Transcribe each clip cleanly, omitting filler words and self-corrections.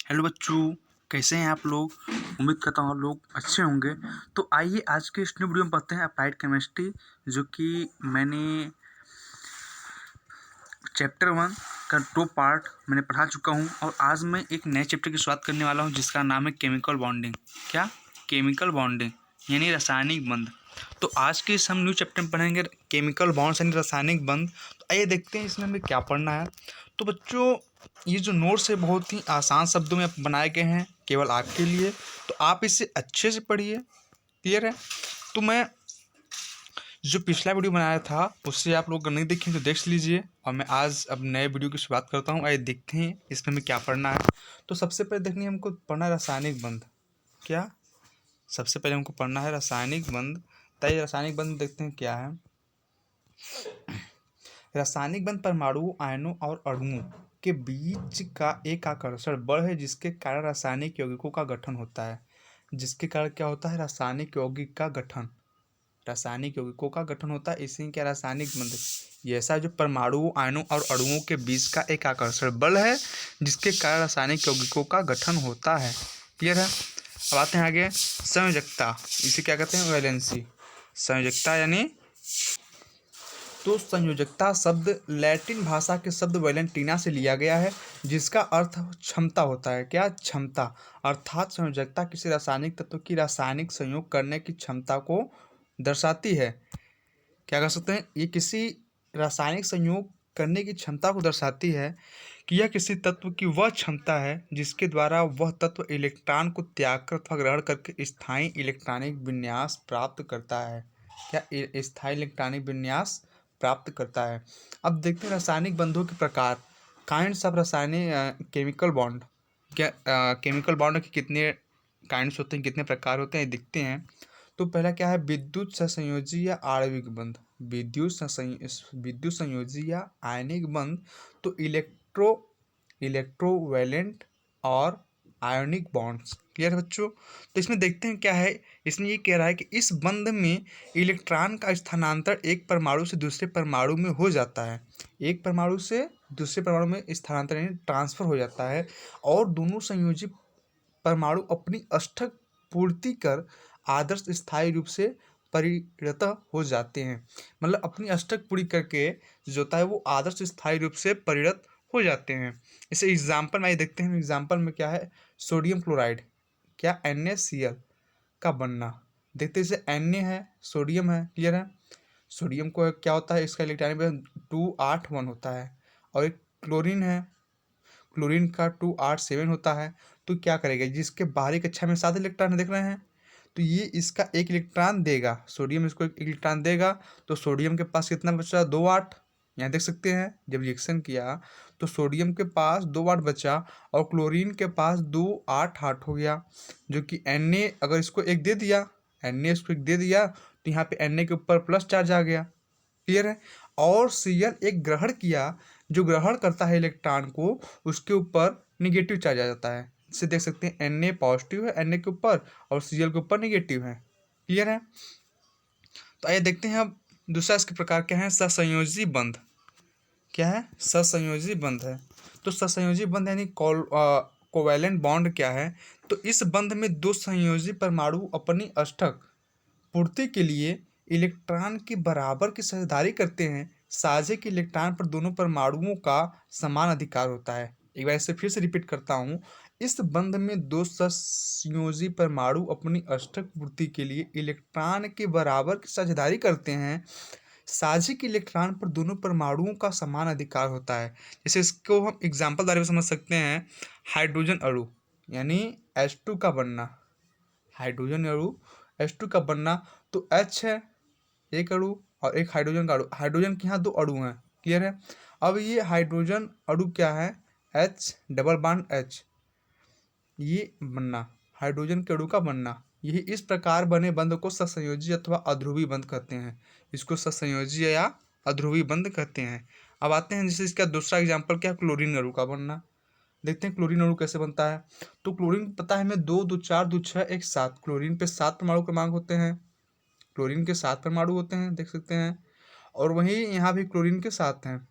Hello बच्चों, कैसे हैं आप लोग। उम्मीद करता हूँ आप लोग अच्छे होंगे। तो आइए आज के इस न्यू वीडियो में पढ़ते हैं अप्लाइड केमिस्ट्री, जो कि मैंने चैप्टर 1 का 2 पार्ट मैंने पढ़ा चुका हूँ। और आज मैं एक नए चैप्टर की शुरुआत करने वाला हूँ जिसका नाम है केमिकल बॉन्डिंग। क्या? केमिकल बॉन्डिंग यानी रासायनिक बंध। तो आज के इस हम न्यू चैप्टर में पढ़ेंगे केमिकल बॉन्ड्स यानी रासायनिक बंध। तो आइए देखते हैं इसमें हमें क्या पढ़ना है। तो बच्चों, ये जो नोट्स है बहुत ही आसान शब्दों में बनाए गए हैं केवल आपके लिए, तो आप इसे अच्छे से पढ़िए। क्लियर है? तो मैं जो पिछला वीडियो बनाया था उससे आप लोग अगर नहीं देखें तो देख लीजिए, और मैं आज अब नए वीडियो की शुरुआत करता हूँ। आइए देखते हैं इसमें हमें क्या पढ़ना है। तो सबसे पहले देखनी है हमको पढ़ना है रासायनिक बंध। क्या? सबसे पहले हमको पढ़ना है रासायनिक बंध। ताकि रासायनिक बंध देखते हैं क्या है। रासायनिक बंध परमाणु आयनों और अणुओं के बीच का एक आकर्षण बल है जिसके कारण रासायनिक यौगिकों का गठन होता है। जिसके कारण क्या होता है? रासायनिक यौगिक का गठन। रासायनिक यौगिकों का गठन होता है, इसी क्या रासायनिक बंध। ये ऐसा जो परमाणु आयनों और अणुओं के बीच का एक आकर्षण बल है जिसके कारण रासायनिक यौगिकों का गठन होता है। क्लियर है? अब आते हैं आगे। संयोजकता, इसे क्या कहते हैं? वैलेंसी। संयोजकता यानी, तो संयोजकता शब्द लैटिन भाषा के शब्द वैलेंटीना से लिया गया है जिसका अर्थ क्षमता होता है। क्या? क्षमता। अर्थात संयोजकता किसी रासायनिक तत्व की रासायनिक संयोग करने की क्षमता को दर्शाती है। क्या कर सकते हैं? ये किसी रासायनिक संयोग करने की क्षमता को दर्शाती है कि यह किसी तत्व की वह क्षमता है जिसके द्वारा वह तत्व इलेक्ट्रॉन को त्याग कर अथवा ग्रहण करके स्थायी इलेक्ट्रॉनिक विन्यास प्राप्त करता है। क्या? स्थायी इलेक्ट्रॉनिक विन्यास प्राप्त करता है। अब देखते हैं रासायनिक बंधों के प्रकार। काइंड्स ऑफ रासायनिक केमिकल बॉन्ड। क्या केमिकल बॉन्ड के कितने काइंड्स होते हैं, कितने प्रकार होते हैं, दिखते हैं। तो पहला क्या है? विद्युत सहसंयोजी या आणविक बंध। विद्युत संयोजी या आयनिक बंध। तो इलेक्ट्रोवैलेंट और आयनिक बॉन्ड्स। क्लियर है बच्चों? तो इसमें देखते हैं क्या है। इसमें ये कह रहा है कि इस बंध में इलेक्ट्रॉन का स्थानांतरण एक परमाणु से दूसरे परमाणु में हो जाता है। एक परमाणु से दूसरे परमाणु में स्थानांतरण यानी ट्रांसफर हो जाता है, और दोनों संयोजी परमाणु अपनी अष्टक पूर्ति कर आदर्श स्थायी रूप से परिणत हो जाते हैं। मतलब अपनी अष्टक पूरी करके जो होता है वो आदर्श स्थायी रूप से परिणत हो जाते हैं। इसे एग्जाम्पल में देखते हैं। एग्जाम्पल में क्या है? Sodium chloride. क्या? NaCl का बनना। देखते हैं इसे Na है, सोडियम है। क्लियर है? सोडियम को क्या होता है? इसका इलेक्ट्रॉनिक 281 होता है। और एक क्लोरीन है, क्लोरीन का 287 होता है। तो क्या करेगा? जिसके बाहरी कक्षा में 7 इलेक्ट्रॉन देख रहे हैं, तो ये इसका एक इलेक्ट्रॉन देगा। सोडियम इसको एक इलेक्ट्रॉन देगा। तो सोडियम के पास कितना बचा? 2 8। यहाँ देख सकते हैं जब रिएक्शन किया तो सोडियम के पास 2 8 बचा, और क्लोरीन के पास 2 8 8 हो गया। जो कि Na अगर इसको एक दे दिया, Na इसको एक दे दिया, तो यहाँ पे Na के ऊपर प्लस चार्ज आ गया। क्लियर है? और Cl एक ग्रहण किया, जो ग्रहण करता है इलेक्ट्रॉन को, उसके ऊपर निगेटिव चार्ज आ जाता है। इससे देख सकते हैं Na पॉजिटिव है Na के ऊपर, और Cl के ऊपर निगेटिव है। क्लियर है? तो आइए देखते हैं अब दूसरा इसके प्रकार क्या है। सहसंयोजी बंध। क्या है? सहसंयोजी बंध है। तो सहसंयोजी बंध यानी कोवैलेंट बॉन्ड क्या है? तो इस बंध में दो संयोजी परमाणु अपनी अष्टक पूर्ति के लिए इलेक्ट्रॉन की बराबर की साझेदारी करते हैं। साझे के इलेक्ट्रॉन पर दोनों परमाणुओं का समान अधिकार होता है। एक बार इसे फिर से रिपीट करता हूँ। इस बंध में दो संयोजी परमाणु अपनी अष्टक पूर्ति के लिए इलेक्ट्रॉन के बराबर की साझेदारी करते हैं। साझे के इलेक्ट्रॉन पर दोनों परमाणुओं का समान अधिकार होता है। जैसे इसको हम एग्जाम्पल द्वारा समझ सकते हैं। हाइड्रोजन अणु यानी H2 का बनना। हाइड्रोजन अणु H2 का बनना। तो H है एक अणु, और एक हाइड्रोजन का अणु। हाइड्रोजन के यहाँ 2 अणु हैं। क्लियर है? अब ये हाइड्रोजन अणु क्या है? H डबल बॉन्ड H, ये बनना हाइड्रोजन के अणु का बनना। यही इस प्रकार बने बंध को सहसंयोजी अथवा अध्रुवी बंध कहते हैं। इसको सहसंयोजी या अध्रुवी बंध कहते हैं। अब आते हैं जैसे इसका दूसरा एग्जाम्पल क्या है? क्लोरीन अणु का बनना। देखते हैं क्लोरीन अणु कैसे बनता है। तो क्लोरीन पता है हमें 2 2 4 2 6 1 7। क्लोरीन पे 7 परमाणु क्रमांक होते हैं। क्लोरीन के 7 परमाणु होते हैं, देख सकते हैं। और वहीं यहाँ भी क्लोरीन के 7 हैं।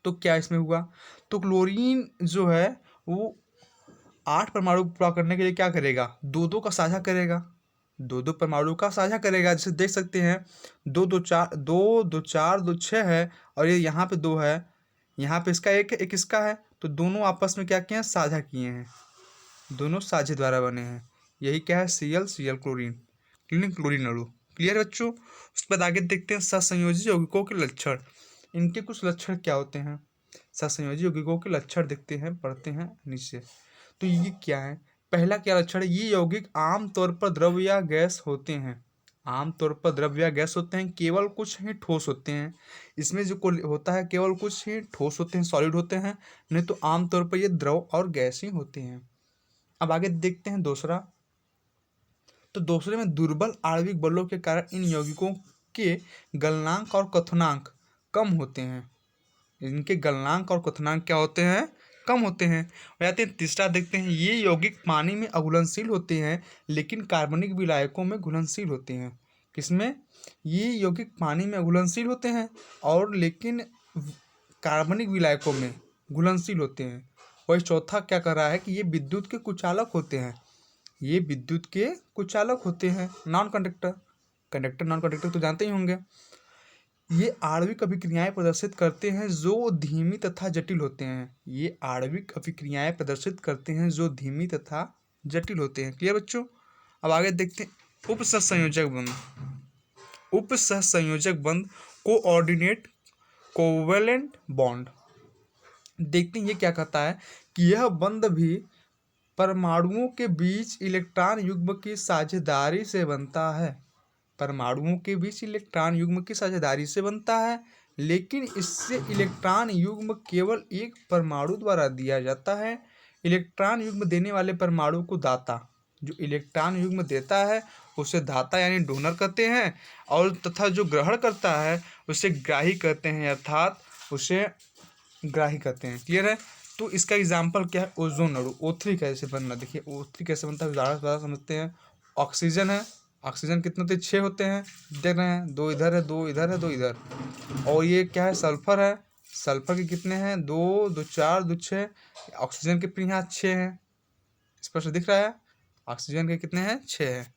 तो क्या इसमें हुआ? तो क्लोरीन जो है वो 8 परमाणु पूरा करने के लिए क्या करेगा, 2-2 का साझा करेगा, 2-2 परमाणु का साझा करेगा। जैसे देख सकते हैं 2 2 4 2 2 4 2 6 है, और ये यहाँ पे 2 है, यहाँ पे इसका एक है, एक इसका है, तो दोनों आपस में क्या किए हैं, साझा किए हैं, दोनों साझे द्वारा बने हैं। यही क्या है, Cl क्लोरीन, क्लोरीन अणु। क्लियर है बच्चों। उसके बाद आगे देखते हैं सहसंयोजी यौगिकों के लक्षण। इनके कुछ लक्षण क्या होते हैं, सहसंयोजी यौगिकों के लक्षण देखते हैं, पढ़ते हैं नीचे। तो ये क्या है, पहला क्या लक्षण है, ये यौगिक आमतौर पर द्रव या गैस होते हैं, आमतौर पर द्रव या गैस होते हैं, केवल कुछ ही ठोस होते हैं। इसमें जो होता है केवल कुछ ही ठोस होते हैं, सॉलिड होते हैं, नहीं तो आमतौर पर ये द्रव और गैस ही होते हैं। अब आगे देखते हैं दूसरा। तो दूसरे में दुर्बल आणविक बलों के कारण इन यौगिकों के गलनांक और क्वथनांक कम होते हैं, इनके गलनांक और क्वथनांक क्या होते हैं, कम होते हैं। और आते हैं तीसरा देखते हैं, ये यौगिक पानी में अघुलनशील होते हैं लेकिन कार्बनिक विलायकों में घुलनशील होते हैं। किसमें, ये यौगिक पानी में अघुलनशील होते हैं और लेकिन कार्बनिक विलायकों में घुलनशील होते हैं। वही चौथा क्या कर रहा है कि ये विद्युत के कुचालक होते हैं, ये विद्युत के कुचालक होते हैं, non conductor. Conductor non conductor तो जानते ही होंगे। ये आणविक अभिक्रियाएं प्रदर्शित करते हैं जो धीमी तथा जटिल होते हैं, ये आणविक अभिक्रियाएं प्रदर्शित करते हैं जो धीमी तथा जटिल होते हैं। क्लियर बच्चों। अब आगे देखते हैं उपसहसंयोजक बंध। उपसहसंयोजक बंध कोऑर्डिनेट कोवेलेंट बॉन्ड। देखते हैं ये क्या कहता है कि यह बंध भी परमाणुओं के बीच इलेक्ट्रॉन युग्म की साझेदारी से बनता है, परमाणुओं के बीच इलेक्ट्रॉन युग्म की साझेदारी से बनता है, लेकिन इससे इलेक्ट्रॉन युग्म केवल एक परमाणु द्वारा दिया जाता है। इलेक्ट्रॉन युग्म देने वाले परमाणु को दाता, जो इलेक्ट्रॉन युग्म देता है उसे दाता यानी डोनर कहते हैं, और तथा जो ग्रहण करता है उसे ग्राही कहते हैं, अर्थात उसे ग्राही कहते हैं। क्लियर है। तो इसका एग्जाम्पल क्या है, ओजोन अणु, O3 कैसे बनना, देखिए O3 कैसे बनता है, ज़्यादा समझते हैं। ऑक्सीजन है, ऑक्सीजन कितने होते हैं, 6 होते हैं, देख रहे हैं, 2 इधर है, 2 इधर है, 2 इधर। और ये क्या है, सल्फर है, सल्फर के कितने हैं, 2 2 4 2 6। ऑक्सीजन के यहाँ 6 हैं, स्पष्ट दिख रहा है, ऑक्सीजन के कितने हैं, 6 है।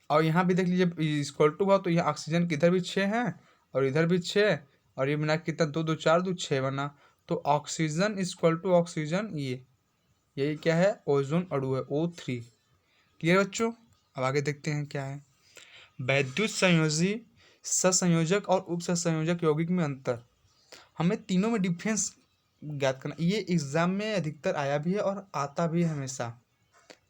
और यहाँ भी देख लीजिए इक्वल टू हुआ, तो यहाँ ऑक्सीजन के इधर भी 6 हैं और इधर भी 6, और ये बना कितना, 2 2 4 2 6 बना। तो ऑक्सीजन इक्वल टू ऑक्सीजन, ये यही क्या है, ओजोन अणु है, O3। क्लियर बच्चों। अब आगे देखते हैं क्या है, वैद्युत संयोजी, सहसंयोजक और उप सहसंयोजक यौगिक में अंतर। हमें तीनों में डिफरेंस ज्ञात करना, ये एग्जाम में अधिकतर आया भी है और आता भी है हमेशा।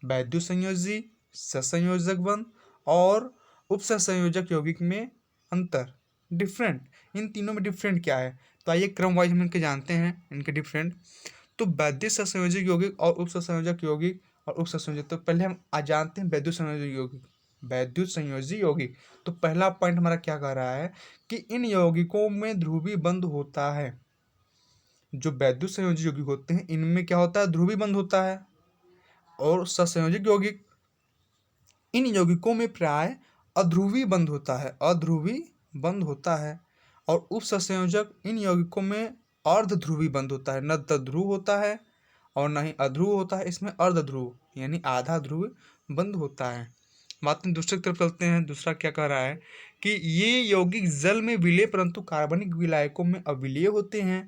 वैद्युत संयोजी, सहसंयोजक बंध और उप सहसंयोजक यौगिक में अंतर, डिफरेंट। इन तीनों में डिफरेंट क्या है, तो आइए क्रम वाइज हम इनके जानते हैं, इनके डिफरेंट। तो वैद्युत सहसंयोजक यौगिक और उप सहसंयोजक यौगिक और उप सहसंयोजक, तो पहले हम आज जानते हैं वैद्युत संयोजक यौगिक, वैद्युत संयोजी यौगिक। तो पहला पॉइंट हमारा क्या कह रहा है कि इन यौगिकों में ध्रुवीय बंध होता है। जो वैद्युत संयोजी यौगिक होते हैं इनमें क्या होता है, ध्रुवीय बंध होता है। और सहसंयोजक यौगिक, इन यौगिकों में प्राय अध्रुवीय बंध होता है, अध्रुवीय बंध होता है। और उप सहसंयोजक, इन यौगिकों में अर्धध्रुवीय बंध होता है, न तध्रुव होता है और न ही अध्रुव होता है, इसमें अर्धध्रुव यानी आधा ध्रुव बंध होता है। बात में दूसरी तरफ चलते हैं, दूसरा क्या कह रहा है कि ये यौगिक जल में विलेय परंतु कार्बनिक विलायकों में अविलेय होते हैं।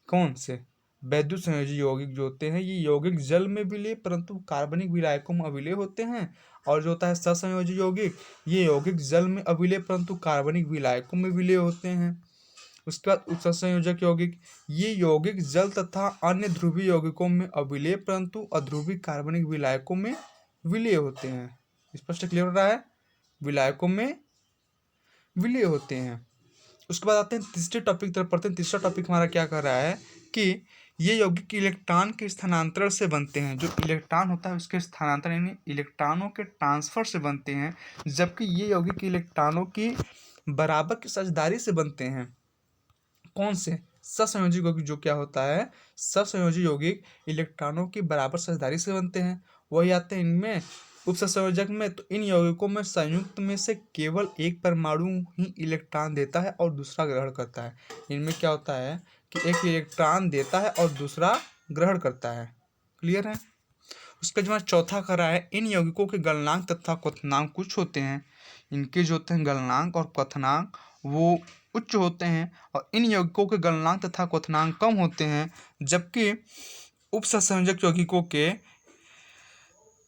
कौन से, वैद्युत संयोजी यौगिक जो होते हैं ये यौगिक जल में विलेय परंतु कार्बनिक विलायकों में अविलेय होते हैं। और जो होता है सहसंयोजी यौगिक, ये यौगिक जल में अविलेय परंतु कार्बनिक विलायकों में विलेय होते हैं। उसके बाद उत्संयोजक यौगिक, ये यौगिक जल तथा अन्य ध्रुवीय यौगिकों में अविलेय परंतु अध्रुवीय कार्बनिक विलायकों में विलेय होते हैं। स्पष्ट क्लियर हो रहा है, विलायकों में विलेय होते हैं। उसके बाद आते हैं तीसरे टॉपिक की तरफ पढ़ते हैं। तीसरा टॉपिक हमारा क्या कर रहा है कि ये यौगिक इलेक्ट्रॉन के स्थानांतरण से बनते हैं, जो इलेक्ट्रॉन होता है उसके स्थानांतरण यानी इलेक्ट्रॉनों के ट्रांसफर से बनते हैं, जबकि ये यौगिक इलेक्ट्रॉनों की बराबर की साझेदारी से बनते हैं। कौन से, सहसंयोजी यौगिक जो क्या होता है, सहसंयोजी यौगिक इलेक्ट्रॉनों की बराबर साझेदारी से बनते हैं। वही आते हैं इनमें उपसहसंयोजक में, तो इन यौगिकों में संयुक्त में से केवल एक परमाणु ही इलेक्ट्रॉन देता है और दूसरा ग्रहण करता है। इनमें क्या होता है कि एक इलेक्ट्रॉन देता है और दूसरा ग्रहण करता है। क्लियर है। उसका जो चौथा करा है, इन यौगिकों के गलनांक तथा क्वथनांक कुछ होते हैं। इनके जो होते हैं गलनांक और क्वथनांक वो उच्च होते हैं और इन यौगिकों के गलनांक तथा क्वथनांक कम होते हैं, जबकि उपसंयोजक यौगिकों के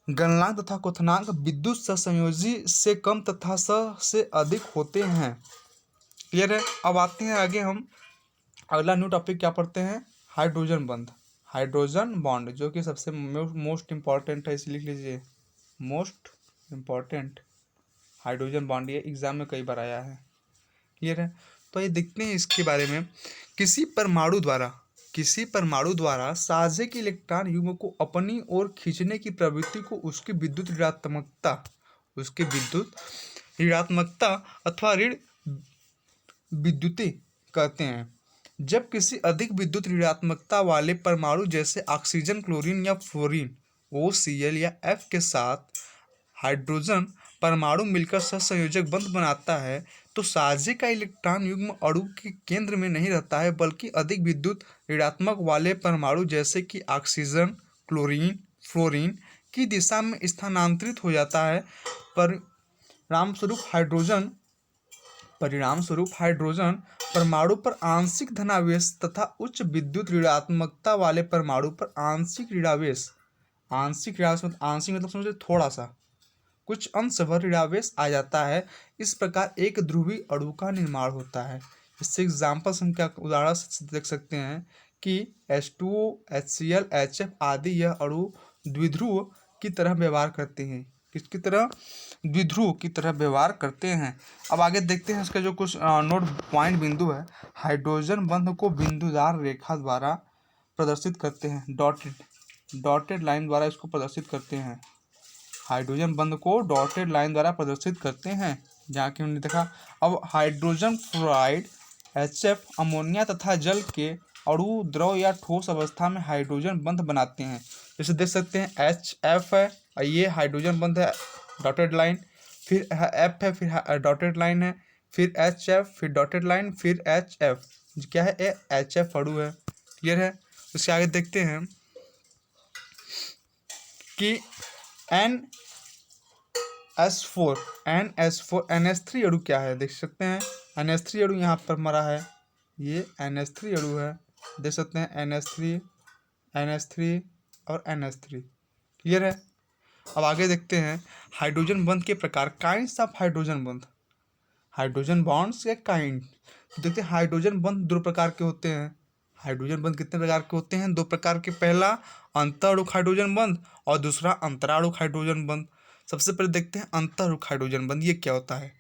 गलनांक तथा क्वथनांक विद्युत सहसंयोजी से कम तथा से अधिक होते हैं। क्लियर है। अब आते हैं आगे, हम अगला न्यू टॉपिक क्या पढ़ते हैं, हाइड्रोजन बंध, हाइड्रोजन बॉन्ड, जो कि सबसे मोस्ट इम्पॉर्टेंट है, इसे लिख लीजिए, मोस्ट इम्पॉर्टेंट हाइड्रोजन बॉन्ड, ये एग्जाम में कई बार आया है। क्लियर है। तो ये देखते हैं इसके बारे में। किसी परमाणु द्वारा साझे के इलेक्ट्रॉन युग्म को अपनी ओर खींचने की प्रवृत्ति को उसकी विद्युत ऋणात्मकता अथवा ऋण विद्युति कहते हैं। जब किसी अधिक विद्युत ऋणात्मकता वाले परमाणु जैसे ऑक्सीजन, क्लोरीन या फ्लोरीन OCl या F के साथ हाइड्रोजन परमाणु मिलकर सहसंयोजक बंध बनाता है, तो साझे का इलेक्ट्रॉन युग्म अणु के केंद्र में नहीं रहता है, बल्कि अधिक विद्युत ऋणात्मक वाले परमाणु जैसे कि ऑक्सीजन, क्लोरीन, फ्लोरीन की दिशा में स्थानांतरित हो जाता है। परिणामस्वरूप हाइड्रोजन परमाणु पर आंशिक धनावेश तथा उच्च विद्युत ऋणात्मकता वाले परमाणु पर आंशिक ऋणावेश मतलब समझो थोड़ा सा, कुछ अंश भर ऋणावेश आ जाता है। इस प्रकार एक ध्रुवीय अणु का निर्माण होता है। इससे एग्जाम्पल्स हम क्या उदाहरण से देख सकते हैं कि H2O, HCl, HF आदि यह अणु द्विध्रुव की तरह व्यवहार करते हैं। किसकी तरह? द्विध्रुव की तरह व्यवहार करते हैं। अब आगे देखते हैं इसका जो कुछ नोट पॉइंट बिंदु है। हाइड्रोजन बंध को बिंदुदार रेखा द्वारा प्रदर्शित करते हैं, डॉटेड लाइन द्वारा इसको प्रदर्शित करते हैं। हाइड्रोजन बंध को डॉटेड लाइन द्वारा प्रदर्शित करते हैं, जहाँ की हमने देखा। अब हाइड्रोजन फ्लोराइड HF अमोनिया तथा जल के अणु द्रव या ठोस अवस्था में हाइड्रोजन बंध बनाते हैं। जैसे देख सकते हैं HF है, ये हाइड्रोजन बंध है, डॉटेड लाइन, फिर F है, फिर डॉटेड लाइन है, फिर HF, फिर डॉटेड लाइन, फिर HF, क्या है ये HF अणु है। क्लियर है। उसके आगे देखते हैं कि NH3 अणु क्या है, देख सकते हैं NH3 अणु यहाँ पर मरा है, ये NH3 अणु है, देख सकते हैं NH3 और NH3। क्लियर है। अब आगे देखते हैं हाइड्रोजन बंध के प्रकार, काइंड्स ऑफ हाइड्रोजन बंध, हाइड्रोजन बॉन्ड्स के काइंड। तो देखते हैं हाइड्रोजन बंध दो प्रकार के होते हैं। हाइड्रोजन बंध कितने प्रकार के होते हैं? दो प्रकार के। पहला अंतःअणुक हाइड्रोजन बंध और दूसरा अंतराणुक हाइड्रोजन बंध। सबसे पहले देखते हैं अंतःअणुक हाइड्रोजन बंध, ये क्या होता है।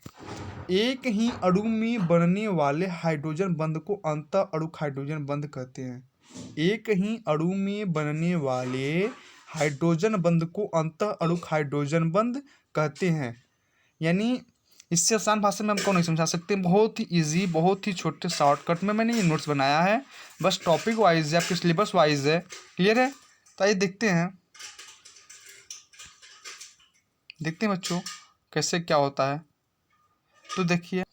एक ही अणु में बनने वाले हाइड्रोजन बंध को अंतःअणुक हाइड्रोजन बंध कहते हैं। एक ही अणु में बनने वाले हाइड्रोजन बंध को अंतःअणुक हाइड्रोजन बंध कहते हैं। यानी इससे आसान भाषा में हमको नहीं समझा सकते, बहुत ही इजी, बहुत ही छोटे शॉर्टकट में मैंने ये नोट्स बनाया है, बस टॉपिक वाइज है, आपके सिलेबस वाइज है। क्लियर है। तो आइए देखते हैं बच्चों कैसे क्या होता है। तो देखिए,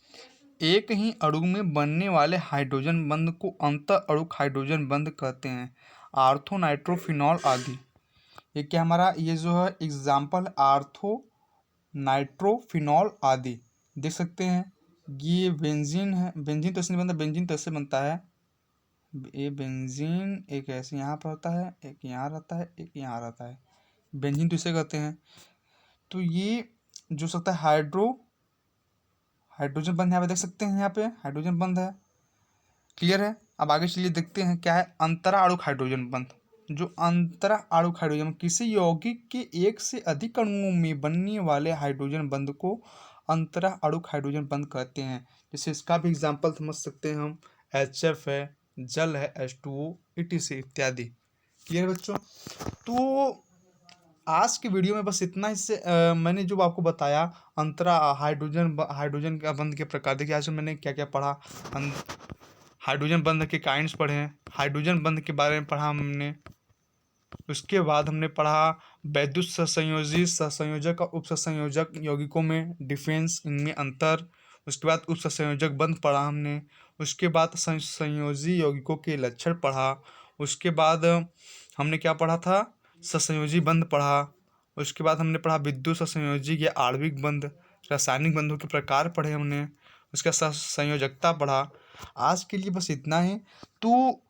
एक ही अणु में बनने वाले हाइड्रोजन बंध को अंतःअणुक हाइड्रोजन बंध कहते हैं। आर्थो, नाइट्रोफिनॉल आदि, ये क्या हमारा ये जो है एग्जाम्पल, आर्थो, नाइट्रोफिनॉल आदि देख सकते हैं। ये बेंजीन है, बेंजीन तो ऐसे नहीं बनता, बेंजीन तो ऐसे बनता है। ये बेंजीन एक ऐसे यहाँ पर होता है, एक यहाँ रहता है, एक यहाँ रहता है, बेंजीन तो इसे कहते हैं। तो ये जो सकता है हाइड्रोजन बंध यहाँ पे देख सकते हैं, यहाँ पे हाइड्रोजन बंध है। क्लियर है। अब आगे चलिए देखते हैं क्या है अंतराणुक हाइड्रोजन बंध। जो अंतराणुक हाइड्रोजन, किसी यौगिक के एक से अधिक अणुओं में बनने वाले हाइड्रोजन बंध को अंतराणुक हाइड्रोजन बंध कहते हैं। जैसे इसका भी एग्जाम्पल समझ सकते हैं हम, HF है, जल है, H2O etc इत्यादि। क्लियर बच्चों। तो आज के वीडियो में बस इतना ही। से मैंने जो आपको बताया हाइड्रोजन का बंध के प्रकार, देखिए आज मैंने क्या क्या पढ़ा। हाइड्रोजन बंध के काइंड्स पढ़े हैं, हाइड्रोजन बंध के बारे में पढ़ा हमने। उसके बाद हमने पढ़ा वैद्युत सहसंयोजी, सहसंयोजक और उपसंयोजक यौगिकों में डिफरेंस, इनमें अंतर। उसके बाद उपसंयोजक बंध पढ़ा हमने। उसके बाद संयोजी यौगिकों के लक्षण पढ़ा। उसके बाद हमने क्या पढ़ा था, ससंयोजी बंध पढ़ा। उसके बाद हमने पढ़ा विद्युत ससंयोजी या आणविक बंध, रासायनिक बंधों के प्रकार पढ़े हमने, उसका संयोजकता पढ़ा। आज के लिए बस इतना ही। तो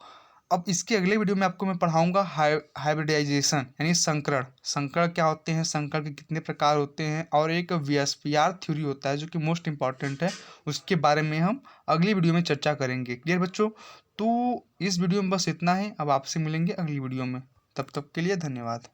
अब इसके अगले वीडियो में आपको मैं पढ़ाऊंगा हाइब्रिडाइजेशन यानी संकरण। संकरण क्या होते हैं, संकरण के कितने प्रकार होते हैं, और एक वीएसपीआर थ्योरी होता है जो कि मोस्ट इंपॉर्टेंट है, उसके बारे में हम अगली वीडियो में चर्चा करेंगे। क्लियर बच्चों? तो इस वीडियो में बस इतना ही। अब आपसे मिलेंगे अगली वीडियो में, तब तक के लिए धन्यवाद।